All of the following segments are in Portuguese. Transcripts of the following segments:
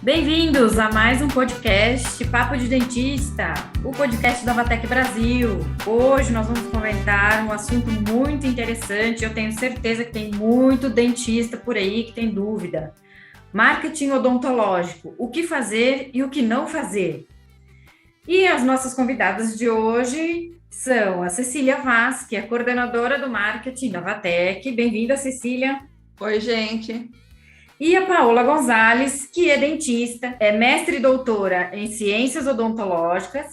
Bem-vindos a mais um podcast Papo de Dentista, o podcast da Vatec Brasil. Hoje nós vamos comentar um assunto muito interessante. Eu tenho certeza que tem muito dentista por aí que tem dúvida. Marketing odontológico, o que fazer e o que não fazer. E as nossas convidadas de hoje são a Cecília Vaz, que é coordenadora do marketing da Vatec. Bem-vinda, Cecília. Oi, gente. E a Paola Gonzalez, que é dentista, é mestre e doutora em ciências odontológicas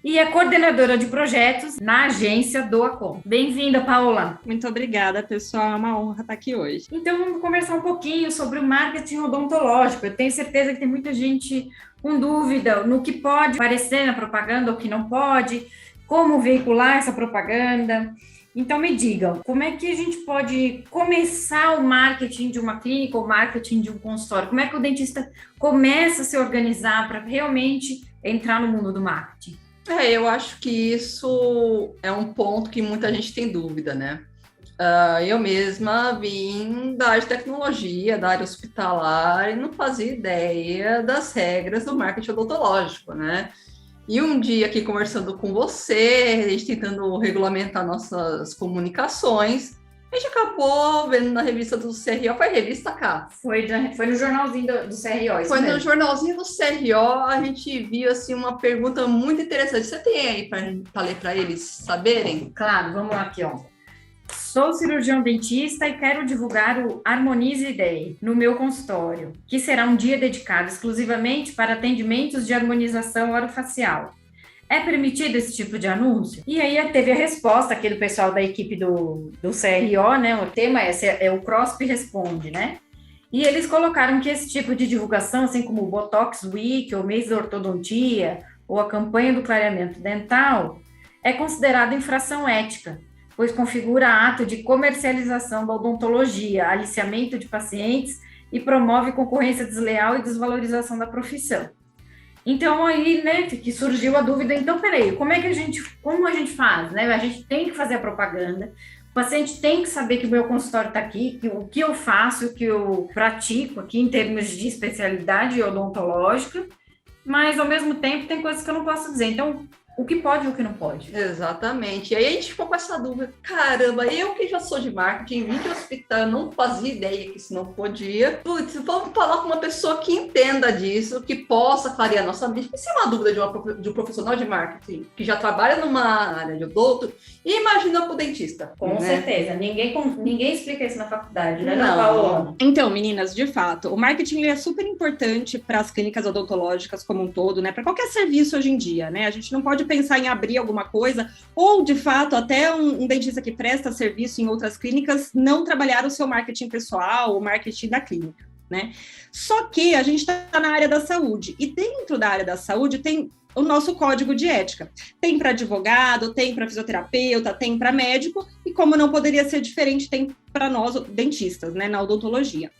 e é coordenadora de projetos na agência Doacom. Bem-vinda, Paola. Muito obrigada, pessoal. É uma honra estar aqui hoje. Então, vamos conversar um pouquinho sobre o marketing odontológico. Eu tenho certeza que tem muita gente com dúvida no que pode aparecer na propaganda ou que não pode, como veicular essa propaganda. Então, me digam, como é que a gente pode começar o marketing de uma clínica ou marketing de um consultório? Como é que o dentista começa a se organizar para realmente entrar no mundo do marketing? Eu acho que isso é um ponto que muita gente tem dúvida, né? Eu mesma vim da área de tecnologia, da área hospitalar, e não fazia ideia das regras do marketing odontológico, né? E um dia aqui conversando com você, a gente tentando regulamentar nossas comunicações, a gente acabou vendo na revista do CRO, foi a revista cá? Foi no jornalzinho do CRO. Foi no jornalzinho do CRO, a gente viu assim, uma pergunta muito interessante. Você tem aí para ler para eles saberem? Claro, vamos lá aqui, ó. Sou cirurgião dentista e quero divulgar o Harmonize Day no meu consultório, que será um dia dedicado exclusivamente para atendimentos de harmonização orofacial. É permitido esse tipo de anúncio? E aí teve a resposta aqui do pessoal da equipe do CRO, né? O tema é o CROSP Responde, né? E eles colocaram que esse tipo de divulgação, assim como o Botox Week, ou mês da ortodontia, ou a campanha do clareamento dental, é considerado infração ética, pois configura ato de comercialização da odontologia, aliciamento de pacientes e promove concorrência desleal e desvalorização da profissão. Então, aí, né, que surgiu a dúvida, então, peraí, como a gente faz, né? A gente tem que fazer a propaganda, o paciente tem que saber que o meu consultório está aqui, que o que eu faço, o que eu pratico aqui em termos de especialidade odontológica, mas, ao mesmo tempo, tem coisas que eu não posso dizer. Então, o que pode e o que não pode. Exatamente. E aí a gente ficou com essa dúvida. Caramba, eu que já sou de marketing, vim de hospital, não fazia ideia que isso não podia. Putz, vamos falar com uma pessoa que entenda disso, que possa clarear nossa mente. Isso é uma dúvida de um profissional de marketing que já trabalha numa área de odonto e imagina para o dentista. Com certeza. Ninguém explica isso na faculdade, né? Não. Então, meninas, de fato, o marketing é super importante para as clínicas odontológicas como um todo, né? Para qualquer serviço hoje em dia, né? A gente não pode pensar em abrir alguma coisa, ou, de fato, até um dentista que presta serviço em outras clínicas não trabalhar o seu marketing pessoal, o marketing da clínica, né? Só que a gente está na área da saúde, e dentro da área da saúde tem o nosso código de ética. Tem para advogado, tem para fisioterapeuta, tem para médico, e como não poderia ser diferente, tem para nós, dentistas, né, na odontologia.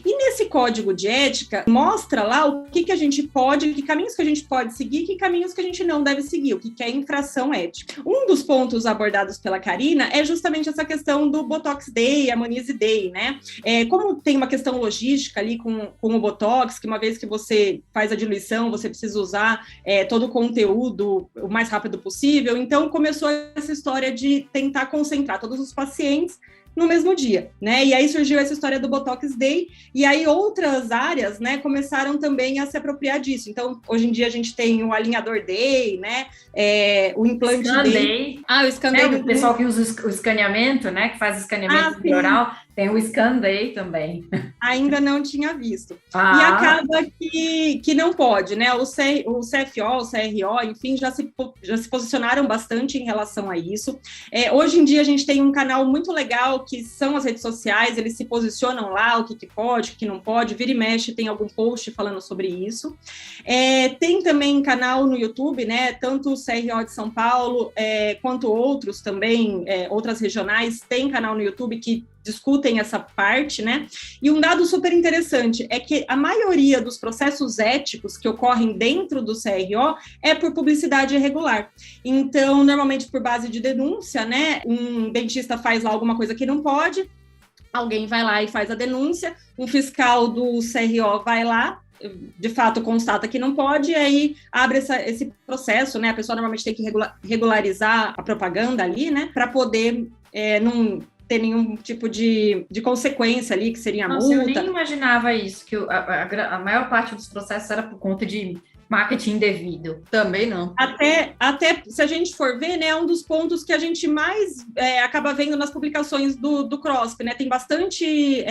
E nesse código de ética, mostra lá o que a gente pode, que caminhos que a gente pode seguir, que caminhos que a gente não deve seguir, o que é infração ética. Um dos pontos abordados pela Karina é justamente essa questão do Botox Day, Harmonize Day, né? Como tem uma questão logística ali com o Botox, que uma vez que você faz a diluição, você precisa usar todo o conteúdo o mais rápido possível, então começou essa história de tentar concentrar todos os pacientes no mesmo dia, né? E aí surgiu essa história do Botox Day, e aí outras áreas, né, começaram também a se apropriar disso. Então, hoje em dia a gente tem o alinhador Day, né? O implante Day. O Scan Day. O pessoal que usa o escaneamento, né? Que faz escaneamento oral, tem o Scan Day também. Ainda não tinha visto. E acaba que não pode, né? O CFO, o CRO, enfim, já se posicionaram bastante em relação a isso. Hoje em dia a gente tem um canal muito legal, que são as redes sociais, eles se posicionam lá, o que pode, o que não pode, vira e mexe, tem algum post falando sobre isso. Tem também canal no YouTube, né, tanto o CRO de São Paulo, quanto outros também, outras regionais, tem canal no YouTube que discutem essa parte, né? E um dado super interessante é que a maioria dos processos éticos que ocorrem dentro do CRO é por publicidade irregular. Então, normalmente por base de denúncia, né? Um dentista faz lá alguma coisa que não pode, alguém vai lá e faz a denúncia, um fiscal do CRO vai lá, de fato constata que não pode, e aí abre esse processo, né? A pessoa normalmente tem que regularizar a propaganda ali, né? Para poder não ter nenhum tipo de consequência ali, que seria a multa. Eu nem imaginava isso, que a maior parte dos processos era por conta de marketing indevido. Também não. Até se a gente for ver, né, é um dos pontos que a gente mais acaba vendo nas publicações do CROSP, né? Tem bastante,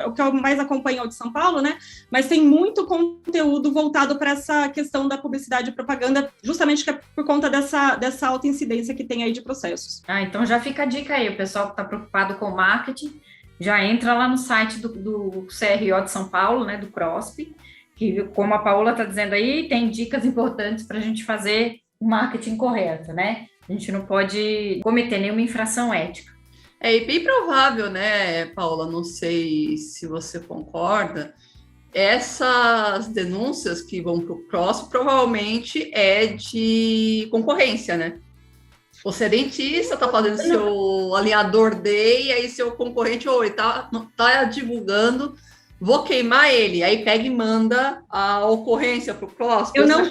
o que eu mais acompanho é o de São Paulo, né? Mas tem muito conteúdo voltado para essa questão da publicidade e propaganda, justamente por conta dessa alta incidência que tem aí de processos. Então já fica a dica aí, o pessoal que está preocupado com marketing, já entra lá no site do CRO de São Paulo, né, do CROSP, que, como a Paola está dizendo aí, tem dicas importantes para a gente fazer o marketing correto, né? A gente não pode cometer nenhuma infração ética. É bem provável, né, Paola? Não sei se você concorda. Essas denúncias que vão para o CROSP provavelmente é de concorrência, né? Você é dentista, está fazendo seu alinhador day, e aí seu concorrente, tá divulgando, vou queimar ele, aí pega e manda a ocorrência para o CROSP. Eu não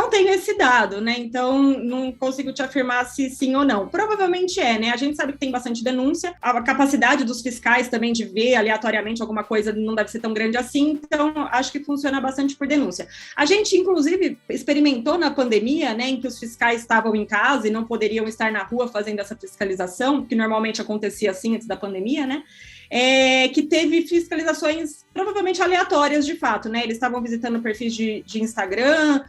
tenho esse dado, né? Então não consigo te afirmar se sim ou não. Provavelmente né? A gente sabe que tem bastante denúncia, a capacidade dos fiscais também de ver aleatoriamente alguma coisa não deve ser tão grande assim, então acho que funciona bastante por denúncia. A gente, inclusive, experimentou na pandemia, né, em que os fiscais estavam em casa e não poderiam estar na rua fazendo essa fiscalização, que normalmente acontecia assim antes da pandemia, né? Que teve fiscalizações provavelmente aleatórias de fato, né? Eles estavam visitando perfis de Instagram,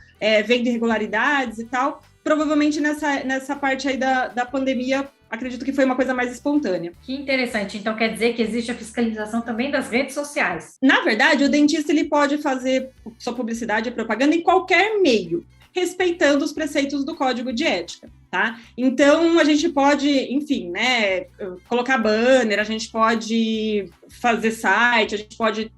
vendo irregularidades e tal. Provavelmente nessa parte aí da pandemia, acredito que foi uma coisa mais espontânea. Que interessante. Então quer dizer que existe a fiscalização também das redes sociais. Na verdade, o dentista ele pode fazer sua publicidade e propaganda em qualquer meio, respeitando os preceitos do Código de Ética, tá? Então, a gente pode, enfim, né, colocar banner, a gente pode fazer site, a gente pode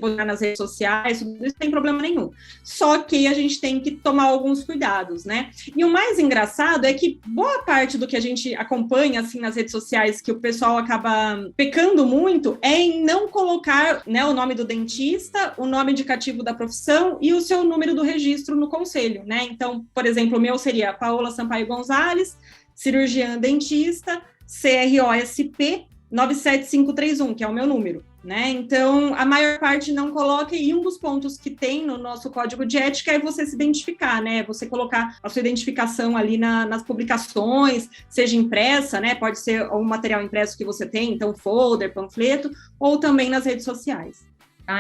postar nas redes sociais, tudo isso não tem problema nenhum. Só que a gente tem que tomar alguns cuidados, né? E o mais engraçado é que boa parte do que a gente acompanha, assim, nas redes sociais, que o pessoal acaba pecando muito, é em não colocar, né, o nome do dentista, o nome indicativo da profissão e o seu número do registro no conselho, né? Então, por exemplo, o meu seria Paola Sampaio Gonzalez, cirurgiã dentista, CROSP 97531, que é o meu número, né? Então, a maior parte não coloca, e um dos pontos que tem no nosso código de ética é você se identificar, né? Você colocar a sua identificação ali nas publicações, seja impressa, né? Pode ser um material impresso que você tem, então folder, panfleto, ou também nas redes sociais.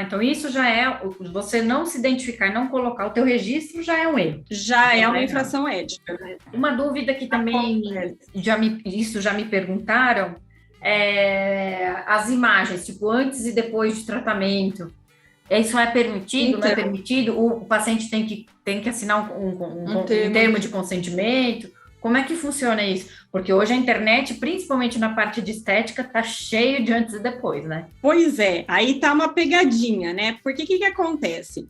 Então isso já é, você não se identificar e não colocar o teu registro já é um erro. Já é uma infração ética, né? Uma dúvida que também isso já me perguntaram, as imagens, tipo, antes e depois de tratamento, isso é permitido, não é permitido? O paciente tem que assinar um termo de consentimento? Como é que funciona isso? Porque hoje a internet, principalmente na parte de estética, tá cheio de antes e depois, né? Pois é, aí tá uma pegadinha, né? Porque o que acontece?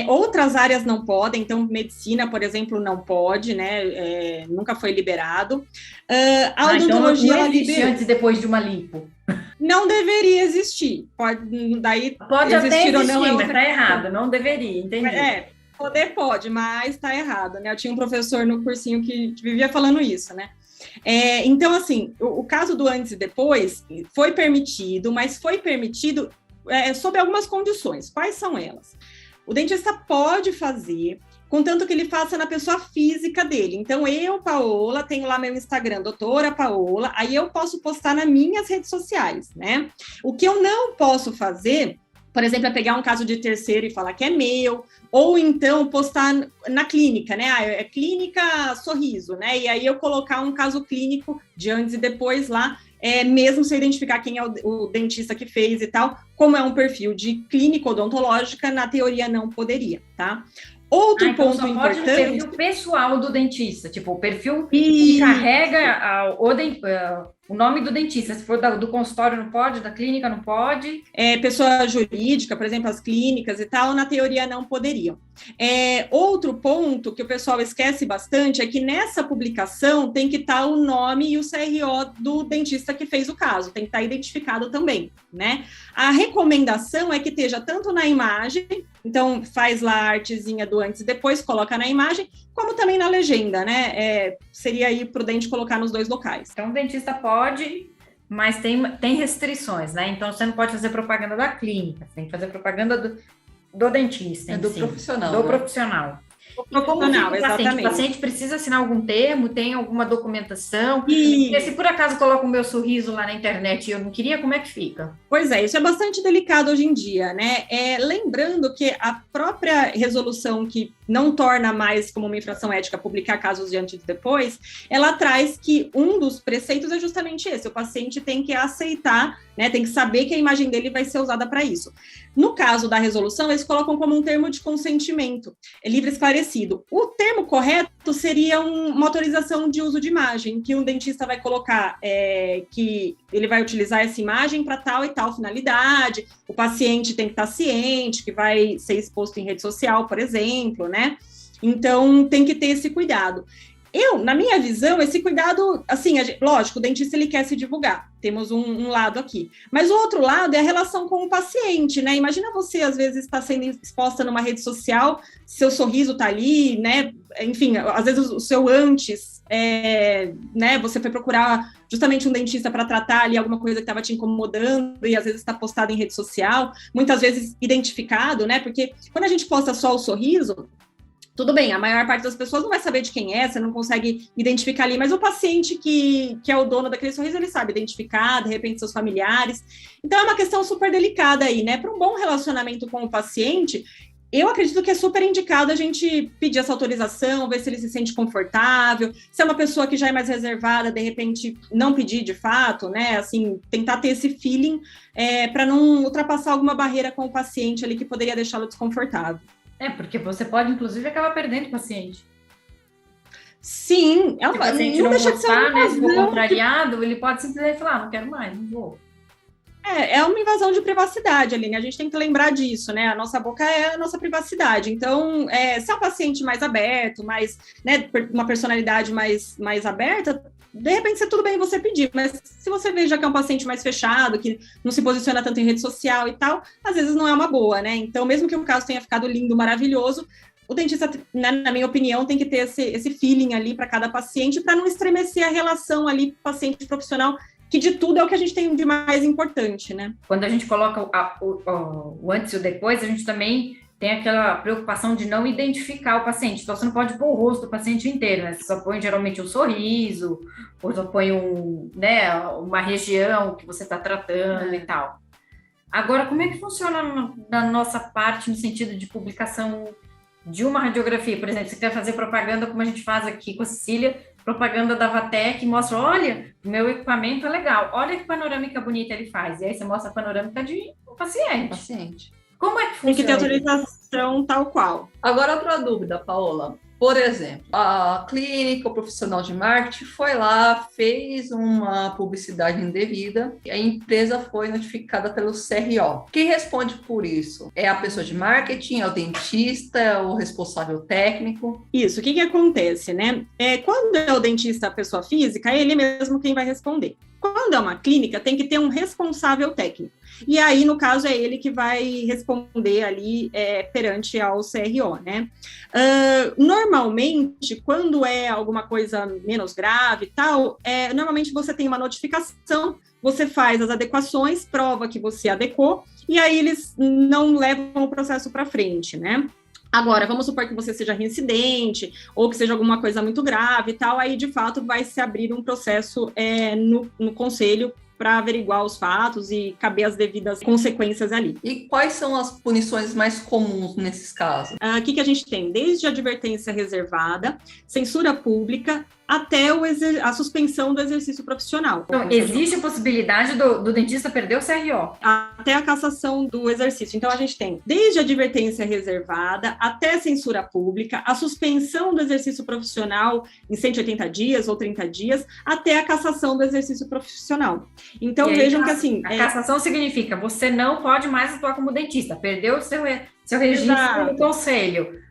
Outras áreas não podem, então medicina, por exemplo, não pode, né? Nunca foi liberado. A odontologia então não existe antes e depois de uma lipo. Não deveria existir. Pode até existir ou não, mas tá errado, não deveria, entendi. Poder pode, mas tá errado, né? Eu tinha um professor no cursinho que vivia falando isso, né? Então, assim, o caso do antes e depois foi permitido, mas foi permitido sob algumas condições. Quais são elas? O dentista pode fazer, contanto que ele faça na pessoa física dele. Então, eu, Paola, tenho lá meu Instagram, doutora Paola, aí eu posso postar nas minhas redes sociais, né? O que eu não posso fazer, por exemplo, é pegar um caso de terceiro e falar que é meu, ou então postar na clínica, né? É clínica sorriso, né? E aí eu colocar um caso clínico de antes e depois lá, mesmo sem identificar quem é o dentista que fez e tal, como é um perfil de clínica odontológica, na teoria não poderia, tá? Outro ponto só importante... pode o perfil pessoal do dentista, tipo, o perfil que carrega O nome do dentista, se for do consultório não pode, da clínica não pode. Pessoa jurídica, por exemplo, as clínicas e tal, na teoria não poderiam. Outro ponto que o pessoal esquece bastante é que nessa publicação tem que estar o nome e o CRO do dentista que fez o caso, tem que estar identificado também, né? A recomendação é que esteja tanto na imagem, então faz lá a artezinha do antes e depois, coloca na imagem, como também na legenda, né? Seria aí prudente colocar nos 2 locais. Então, o dentista pode, mas tem restrições, né? Então, você não pode fazer propaganda da clínica, você tem que fazer propaganda do dentista. Do profissional. Do profissional. Profissional, exatamente. O paciente precisa assinar algum termo, tem alguma documentação? E se por acaso coloca o meu sorriso lá na internet e eu não queria, como é que fica? Pois é, isso é bastante delicado hoje em dia, né? Lembrando que a própria resolução que não torna mais como uma infração ética publicar casos de antes e depois, ela traz que um dos preceitos é justamente esse, o paciente tem que aceitar, né, tem que saber que a imagem dele vai ser usada para isso. No caso da resolução, eles colocam como um termo de consentimento, livre esclarecido. O termo correto seria uma autorização de uso de imagem, que um dentista vai colocar que ele vai utilizar essa imagem para tal e tal finalidade, o paciente tem que estar ciente que vai ser exposto em rede social, por exemplo, né? Então, tem que ter esse cuidado. Na minha visão, esse cuidado, assim, lógico, o dentista ele quer se divulgar, temos um lado aqui, mas o outro lado é a relação com o paciente, né? Imagina você, às vezes, está sendo exposta numa rede social, seu sorriso está ali, né? Enfim, às vezes o seu antes, né? Você foi procurar justamente um dentista para tratar ali alguma coisa que estava te incomodando e às vezes está postado em rede social, muitas vezes identificado, né? Porque quando a gente posta só o sorriso, tudo bem, a maior parte das pessoas não vai saber de quem é, você não consegue identificar ali, mas o paciente que é o dono daquele sorriso, ele sabe identificar, de repente, seus familiares. Então, é uma questão super delicada aí, né? Para um bom relacionamento com o paciente, eu acredito que é super indicado a gente pedir essa autorização, ver se ele se sente confortável, se é uma pessoa que já é mais reservada, de repente, não pedir de fato, né? Assim, tentar ter esse feeling para não ultrapassar alguma barreira com o paciente ali que poderia deixá-lo desconfortável. Porque você pode, inclusive, acabar perdendo o paciente. Sim. Se o paciente não gostar, né, se for contrariado, ele pode simplesmente falar, não quero mais, não vou. É uma invasão de privacidade ali, né? A gente tem que lembrar disso, né? A nossa boca é a nossa privacidade. Então, se é um paciente mais aberto, mais, né, uma personalidade mais aberta, de repente, tudo bem você pedir, mas se você vê já que é um paciente mais fechado, que não se posiciona tanto em rede social e tal, às vezes não é uma boa, né? Então, mesmo que o caso tenha ficado lindo, maravilhoso, o dentista, né, na minha opinião, tem que ter esse feeling ali para cada paciente, para não estremecer a relação ali paciente-profissional, que de tudo é o que a gente tem de mais importante, né? Quando a gente coloca o antes e o depois, a gente também tem aquela preocupação de não identificar o paciente. Então, você não pode pôr o rosto do paciente inteiro, né? Você só põe, geralmente, um sorriso, ou só põe uma região que você está tratando e tal. Agora, como é que funciona na nossa parte, no sentido de publicação de uma radiografia? Por exemplo, você quer fazer propaganda, como a gente faz aqui com a Cecília, propaganda da Vatec, mostra, olha, meu equipamento é legal, olha que panorâmica bonita ele faz. E aí você mostra a panorâmica de um paciente. Como é que funciona? Tem que ter autorização tal qual. Agora, outra dúvida, Paola. Por exemplo, a clínica, o profissional de marketing foi lá, fez uma publicidade indevida e a empresa foi notificada pelo CRO. Quem responde por isso? É a pessoa de marketing, é o dentista, é o responsável técnico? Isso, o que acontece, né? Quando é o dentista a pessoa física, é ele mesmo quem vai responder. Quando é uma clínica, tem que ter um responsável técnico. E aí, no caso, é ele que vai responder ali perante ao CRO, né? Normalmente, quando é alguma coisa menos grave e tal, normalmente você tem uma notificação, você faz as adequações, prova que você adequou, e aí eles não levam o processo para frente, né? Agora, vamos supor que você seja reincidente ou que seja alguma coisa muito grave e tal, aí de fato vai se abrir um processo no conselho para averiguar os fatos e caber as devidas consequências ali. E quais são as punições mais comuns nesses casos? O que a gente tem? Desde advertência reservada, censura pública, até a suspensão do exercício profissional. Então, existe a possibilidade do dentista perder o CRO? Até a cassação do exercício. Então, a gente tem desde a advertência reservada até censura pública, a suspensão do exercício profissional em 180 dias ou 30 dias, até a cassação do exercício profissional. Então, vejam que assim... A cassação significa você não pode mais atuar como dentista, perdeu o seu registro no conselho.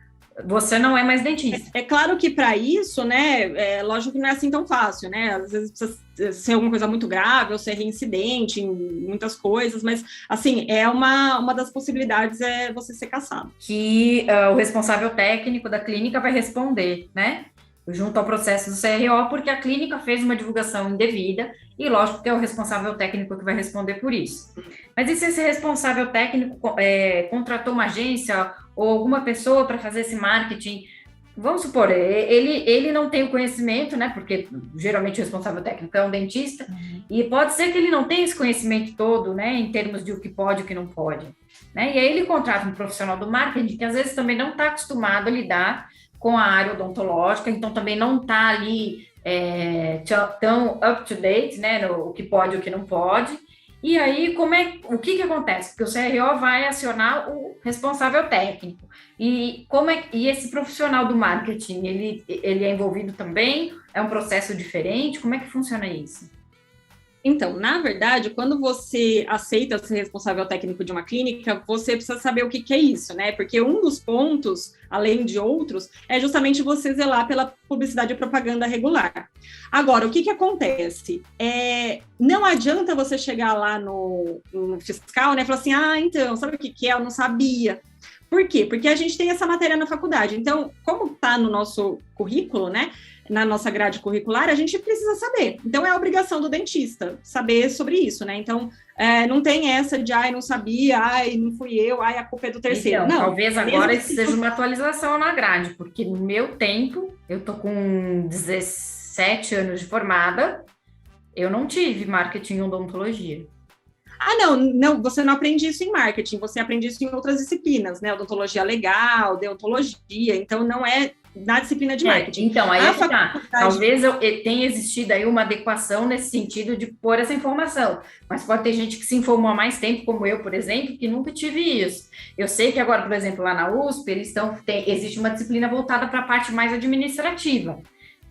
Você não é mais dentista. É claro que para isso, né, lógico que não é assim tão fácil, né? Às vezes precisa ser alguma coisa muito grave ou ser reincidente em muitas coisas, mas, assim, uma das possibilidades é você ser cassado. Que o responsável técnico da clínica vai responder, né? Junto ao processo do CRO, porque a clínica fez uma divulgação indevida e, lógico, que é o responsável técnico que vai responder por isso. Mas e se esse responsável técnico contratou uma agência ou alguma pessoa para fazer esse marketing? Vamos supor, ele não tem o conhecimento, né? Porque geralmente o responsável técnico é um dentista, e pode ser que ele não tenha esse conhecimento todo, né? Em termos de o que pode e o que não pode, né? E aí ele contrata um profissional do marketing que às vezes também não está acostumado a lidar com a área odontológica, então também não está ali tão up-to-date, né, no que pode e o que não pode. E aí, o que acontece? Porque o CRO vai acionar o responsável técnico. E esse profissional do marketing, ele é envolvido também? É um processo diferente? Como é que funciona isso? Então, na verdade, quando você aceita ser responsável técnico de uma clínica, você precisa saber o que é isso, né? Porque um dos pontos, além de outros, é justamente você zelar pela publicidade e propaganda regular. Agora, o que acontece? Não adianta você chegar lá no fiscal, né, e falar assim, então, sabe o que é? Eu não sabia. Por quê? Porque a gente tem essa matéria na faculdade. Então, como está no nosso currículo, né, na nossa grade curricular, a gente precisa saber. Então, é a obrigação do dentista saber sobre isso, né? Então, não tem essa de, não sabia, não fui eu, a culpa é do terceiro. Então, não, talvez agora isso seja uma atualização na grade, porque no meu tempo, eu tô com 17 anos de formada, eu não tive marketing em odontologia. Não, você não aprende isso em marketing, você aprende isso em outras disciplinas, né? Odontologia legal, deontologia, então não é na disciplina de marketing. Então, aí talvez tenha existido aí uma adequação nesse sentido de pôr essa informação, mas pode ter gente que se informou há mais tempo, como eu, por exemplo, que nunca tive isso. Eu sei que agora, por exemplo, lá na USP, existe uma disciplina voltada para a parte mais administrativa,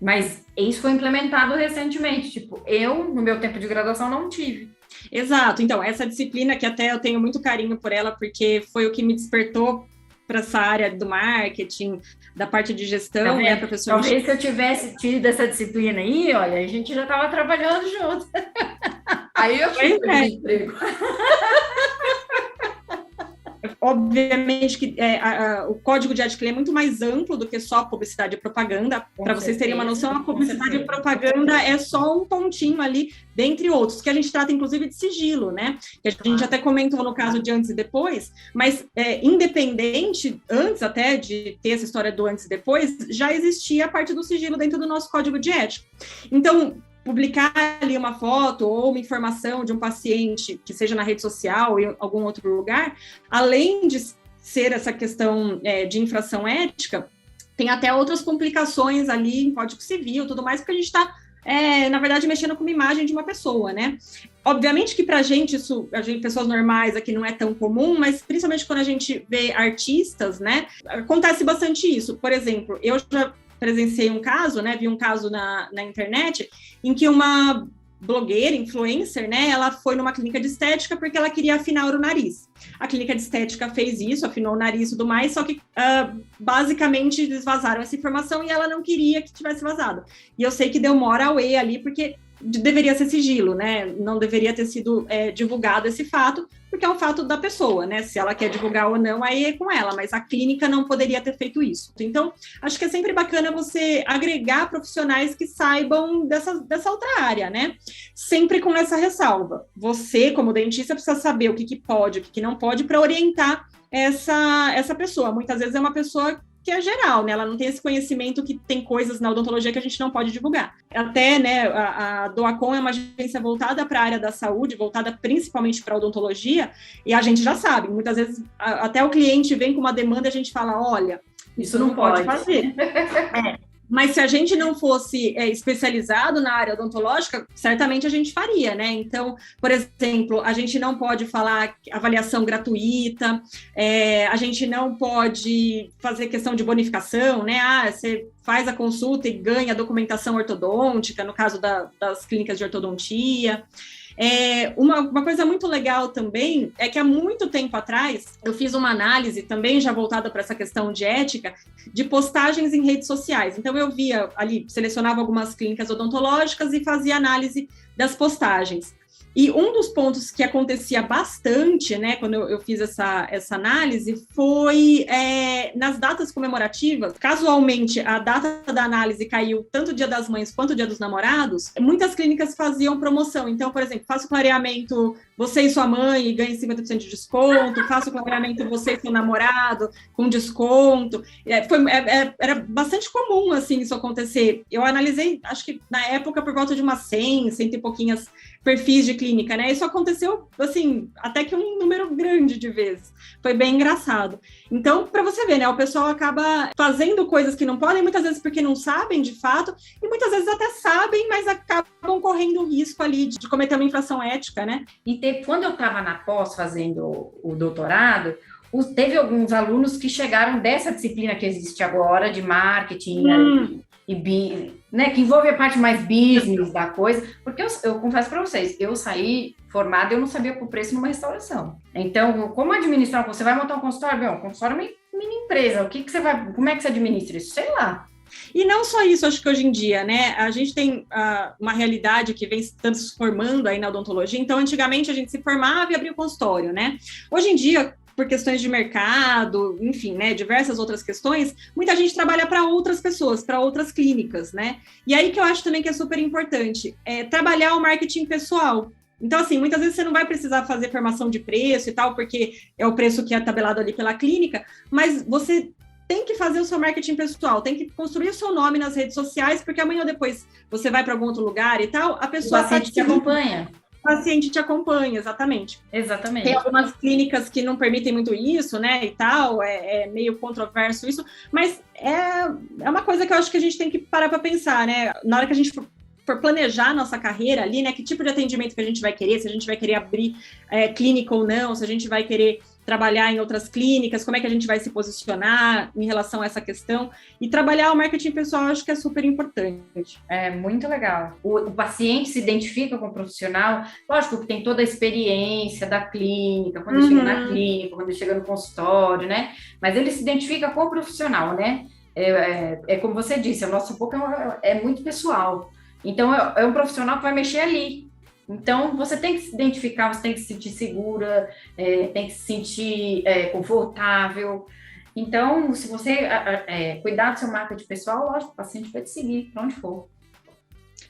mas isso foi implementado recentemente, tipo, eu, no meu tempo de graduação, não tive. Exato, então, essa disciplina que até eu tenho muito carinho por ela, porque foi o que me despertou para essa área do marketing, da parte de gestão, né, professor? Talvez se eu tivesse tido essa disciplina aí, olha, a gente já estava trabalhando junto. Aí eu fui perder emprego. Obviamente que o código de ética é muito mais amplo do que só publicidade e propaganda. Para vocês terem uma noção, a publicidade e propaganda é só um pontinho ali, dentre outros, que a gente trata inclusive de sigilo, né? Que a gente até comentou no caso de antes e depois, mas independente, antes até de ter essa história do antes e depois, já existia a parte do sigilo dentro do nosso código de ética. Então, publicar ali uma foto ou uma informação de um paciente, que seja na rede social ou em algum outro lugar, além de ser essa questão de infração ética, tem até outras complicações ali em Código Civil, tudo mais, porque a gente está, na verdade, mexendo com uma imagem de uma pessoa, né? Obviamente que para a gente, pessoas normais aqui não é tão comum, mas principalmente quando a gente vê artistas, né, acontece bastante isso. Por exemplo, eu já presenciei um caso, né, vi um caso na internet, em que uma blogueira, influencer, né, ela foi numa clínica de estética porque ela queria afinar o nariz. A clínica de estética fez isso, afinou o nariz e tudo mais, só que basicamente eles vazaram essa informação e ela não queria que tivesse vazado. E eu sei que deu mora auê ali, porque deveria ser sigilo, né, não deveria ter sido divulgado esse fato, porque é um fato da pessoa, né? Se ela quer divulgar ou não, aí é com ela, mas a clínica não poderia ter feito isso. Então, acho que é sempre bacana você agregar profissionais que saibam dessa outra área, né? Sempre com essa ressalva. Você, como dentista, precisa saber o que pode, o que não pode, para orientar essa pessoa. Muitas vezes é uma pessoa que é geral, né? Ela não tem esse conhecimento que tem coisas na odontologia que a gente não pode divulgar. Até, né, a Doacom é uma agência voltada para a área da saúde, voltada principalmente para a odontologia, e a gente já sabe, muitas vezes até o cliente vem com uma demanda e a gente fala, olha, isso não pode fazer. Mas se a gente não fosse especializado na área odontológica, certamente a gente faria, né? Então, por exemplo, a gente não pode falar avaliação gratuita, a gente não pode fazer questão de bonificação, né? Você faz a consulta e ganha a documentação ortodôntica, no caso das clínicas de ortodontia. Uma coisa muito legal também é que há muito tempo atrás eu fiz uma análise também já voltada para essa questão de ética de postagens em redes sociais. Então eu via ali, selecionava algumas clínicas odontológicas e fazia análise das postagens. E um dos pontos que acontecia bastante, né, quando eu fiz essa análise, foi nas datas comemorativas. Casualmente, a data da análise caiu tanto o Dia das Mães quanto o Dia dos Namorados. Muitas clínicas faziam promoção. Então, por exemplo, faça o clareamento você e sua mãe e ganhe 50% de desconto, faça o clareamento você e seu namorado com desconto. Era bastante comum, assim, isso acontecer. Eu analisei, acho que na época, por volta de umas 100 e pouquinhas perfis de clínica, né? Isso aconteceu, assim, até que um número grande de vezes. Foi bem engraçado. Então, para você ver, né? O pessoal acaba fazendo coisas que não podem, muitas vezes porque não sabem, de fato, e muitas vezes até sabem, mas acabam correndo o risco ali de cometer uma infração ética, né? E quando eu estava na pós fazendo o doutorado, teve alguns alunos que chegaram dessa disciplina que existe agora, de marketing né, que envolve a parte mais business da coisa, porque eu confesso para vocês, eu saí formada, eu não sabia o preço numa restauração. Então, como administrar? Você vai montar um consultório? Bom, um consultório é uma mini empresa, como é que você administra isso? Sei lá. E não só isso, acho que hoje em dia, né, a gente tem uma realidade que vem se transformando aí na odontologia. Então, antigamente a gente se formava e abria o consultório, né? Hoje em dia, por questões de mercado, enfim, né, diversas outras questões, muita gente trabalha para outras pessoas, para outras clínicas, né? E aí que eu acho também que é super importante, trabalhar o marketing pessoal. Então, assim, muitas vezes você não vai precisar fazer formação de preço e tal, porque é o preço que é tabelado ali pela clínica, mas você tem que fazer o seu marketing pessoal, tem que construir o seu nome nas redes sociais, porque amanhã ou depois você vai para algum outro lugar e tal, a pessoa... O paciente te acompanha. O paciente te acompanha, exatamente. Exatamente. Tem algumas clínicas que não permitem muito isso, né, e tal, é meio controverso isso, mas é uma coisa que eu acho que a gente tem que parar para pensar, né, na hora que a gente for planejar a nossa carreira ali, né, que tipo de atendimento que a gente vai querer, se a gente vai querer abrir clínica ou não, se a gente vai querer trabalhar em outras clínicas, como é que a gente vai se posicionar em relação a essa questão, e trabalhar o marketing pessoal, eu acho que é super importante. É muito legal. O paciente se identifica com o profissional, lógico que tem toda a experiência da clínica, quando chega na clínica, quando chega no consultório, né? Mas ele se identifica com o profissional, né? Como você disse, o nosso foco é muito pessoal. Então, é um profissional que vai mexer ali. Então, você tem que se identificar, você tem que se sentir segura, tem que se sentir confortável. Então, se você cuidar do seu marketing pessoal, lógico, o paciente vai te seguir para onde for.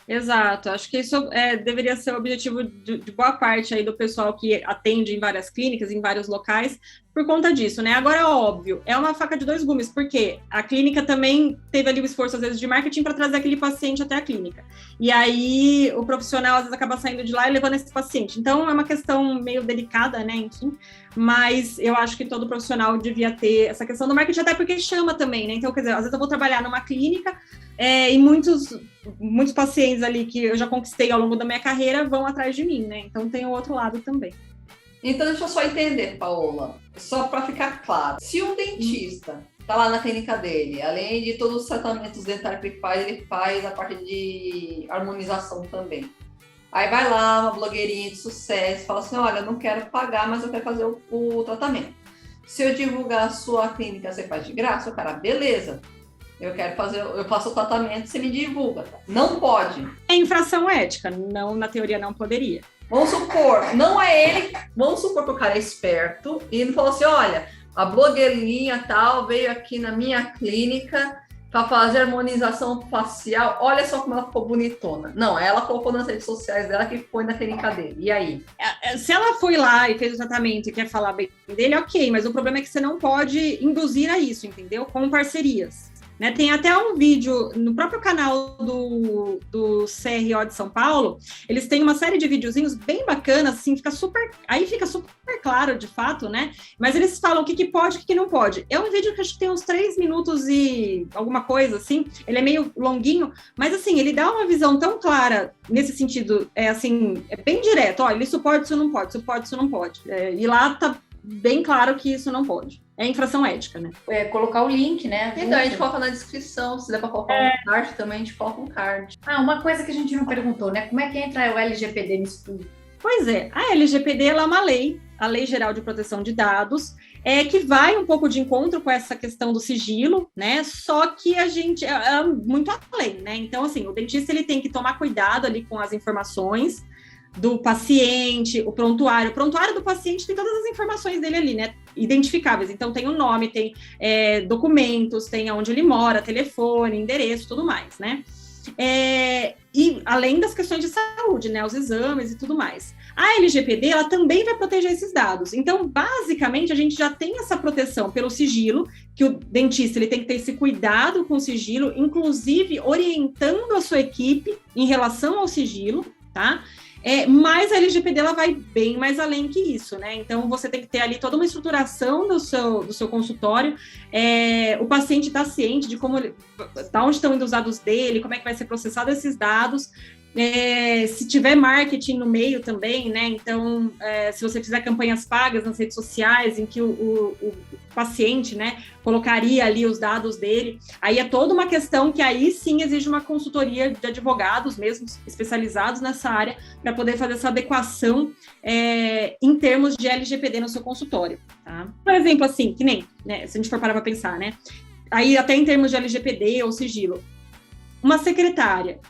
Exato, acho que isso deveria ser o objetivo de boa parte aí do pessoal que atende em várias clínicas, em vários locais, por conta disso, né? Agora, óbvio, é uma faca de dois gumes, porque a clínica também teve ali o esforço, às vezes, de marketing para trazer aquele paciente até a clínica. E aí, o profissional, às vezes, acaba saindo de lá e levando esse paciente. Então, é uma questão meio delicada, né? Enfim, mas eu acho que todo profissional devia ter essa questão do marketing, até porque chama também, né? Então, quer dizer, às vezes eu vou trabalhar numa clínica e muitos pacientes ali que eu já conquistei ao longo da minha carreira vão atrás de mim, né? Então, tem o outro lado também. Então, deixa eu só entender, Paola, só para ficar claro. Se um dentista está lá na clínica dele, além de todos os tratamentos dentários que ele faz a parte de harmonização também. Aí vai lá, uma blogueirinha de sucesso, fala assim, olha, eu não quero pagar, mas eu quero fazer o tratamento. Se eu divulgar a sua clínica, você faz de graça? O cara, beleza. Eu faço o tratamento, você me divulga. Não pode. É infração ética, não, na teoria não poderia. Vamos supor, não é ele, vamos supor que o cara é esperto e ele falou assim, olha, a blogueirinha tal veio aqui na minha clínica para fazer harmonização facial, olha só como ela ficou bonitona. Não, ela colocou nas redes sociais dela que foi na clínica dele, e aí? Se ela foi lá e fez o tratamento e quer falar bem dele, ok, mas o problema é que você não pode induzir a isso, entendeu? Com parcerias. né? Tem até um vídeo no próprio canal do CRO de São Paulo, eles têm uma série de videozinhos bem bacanas, assim, fica super claro, de fato, né? Mas eles falam o que pode e o que não pode. É um vídeo que acho que tem uns 3 minutos e alguma coisa, assim, ele é meio longuinho, mas, assim, ele dá uma visão tão clara nesse sentido, assim, é bem direto, olha, isso pode, isso não pode, isso pode, isso não pode. E lá tá bem claro que isso não pode. É infração ética, né? Colocar o link, né? Então, a gente coloca na descrição, se der para colocar um card também, a gente coloca um card. Uma coisa que a gente não perguntou, né? Como é que entra o LGPD nisso tudo? Pois é, a LGPD ela é uma lei, a Lei Geral de Proteção de Dados, que vai um pouco de encontro com essa questão do sigilo, né? Só que a gente é muito além, né? Então, assim, o dentista ele tem que tomar cuidado ali com as informações do paciente, o prontuário. O prontuário do paciente tem todas as informações dele ali, né? Identificáveis. Então, tem o nome, tem documentos, tem onde ele mora, telefone, endereço, tudo mais, né? E além das questões de saúde, né? Os exames e tudo mais. A LGPD, ela também vai proteger esses dados. Então, basicamente, a gente já tem essa proteção pelo sigilo, que o dentista ele tem que ter esse cuidado com o sigilo, inclusive orientando a sua equipe em relação ao sigilo, tá? Mas a LGPD ela vai bem mais além que isso, né? Então, você tem que ter ali toda uma estruturação do seu consultório. O paciente está ciente de da onde estão indo os dados dele, como é que vai ser processado esses dados. Se tiver marketing no meio também, né? Então, se você fizer campanhas pagas nas redes sociais, em que o paciente, né, colocaria ali os dados dele, aí é toda uma questão que aí sim exige uma consultoria de advogados mesmo, especializados nessa área, para poder fazer essa adequação em termos de LGPD no seu consultório, tá? Por exemplo, assim, que nem, né, se a gente for parar para pensar, né? Aí até em termos de LGPD ou sigilo, uma secretária,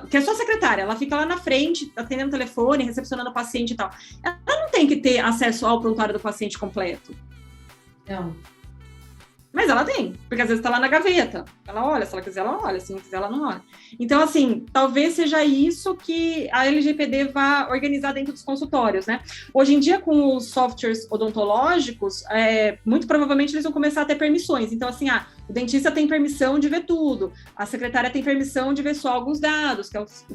que é só secretária, ela fica lá na frente, atendendo o telefone, recepcionando o paciente e tal. Ela não tem que ter acesso ao prontuário do paciente completo. Não. Mas ela tem, porque às vezes tá lá na gaveta. Ela olha, se ela quiser, ela olha, se não quiser, ela não olha. Então, assim, talvez seja isso que a LGPD vai organizar dentro dos consultórios, né? Hoje em dia, com os softwares odontológicos, muito provavelmente eles vão começar a ter permissões. Então, assim, o dentista tem permissão de ver tudo, a secretária tem permissão de ver só alguns dados,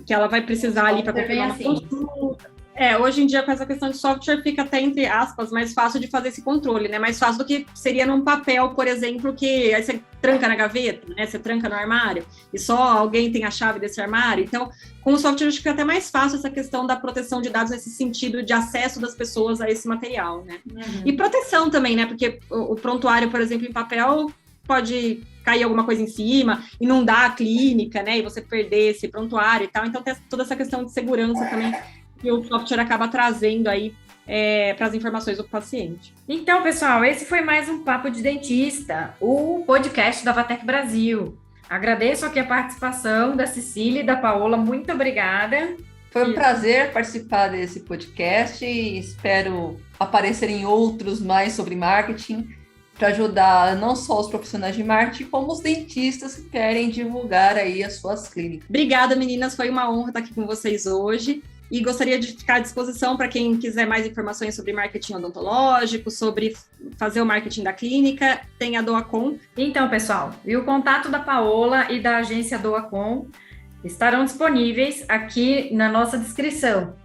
que ela vai precisar ali para confirmar uma consulta. Hoje em dia, com essa questão de software, fica até, entre aspas, mais fácil de fazer esse controle, né? Mais fácil do que seria num papel, por exemplo, que aí você tranca na gaveta, né? Você tranca no armário, e só alguém tem a chave desse armário. Então, com o software, acho que fica até mais fácil essa questão da proteção de dados nesse sentido de acesso das pessoas a esse material, né? Uhum. E proteção também, né? Porque o prontuário, por exemplo, em papel, pode cair alguma coisa em cima, inundar a clínica, né? E você perder esse prontuário e tal. Então, tem toda essa questão de segurança também que o software acaba trazendo aí para as informações do paciente. Então, pessoal, esse foi mais um Papo de Dentista, o podcast da Vatec Brasil. Agradeço aqui a participação da Cecília e da Paola, muito obrigada. Foi um prazer participar desse podcast e espero aparecer em outros mais sobre marketing, para ajudar não só os profissionais de marketing, como os dentistas que querem divulgar aí as suas clínicas. Obrigada, meninas, foi uma honra estar aqui com vocês hoje. E gostaria de ficar à disposição para quem quiser mais informações sobre marketing odontológico, sobre fazer o marketing da clínica, tem a Doacom. Então, pessoal, e o contato da Paola e da agência Doacom estarão disponíveis aqui na nossa descrição.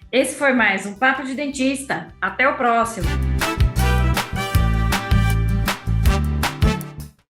Esse foi mais um Papo de Dentista. Até o próximo!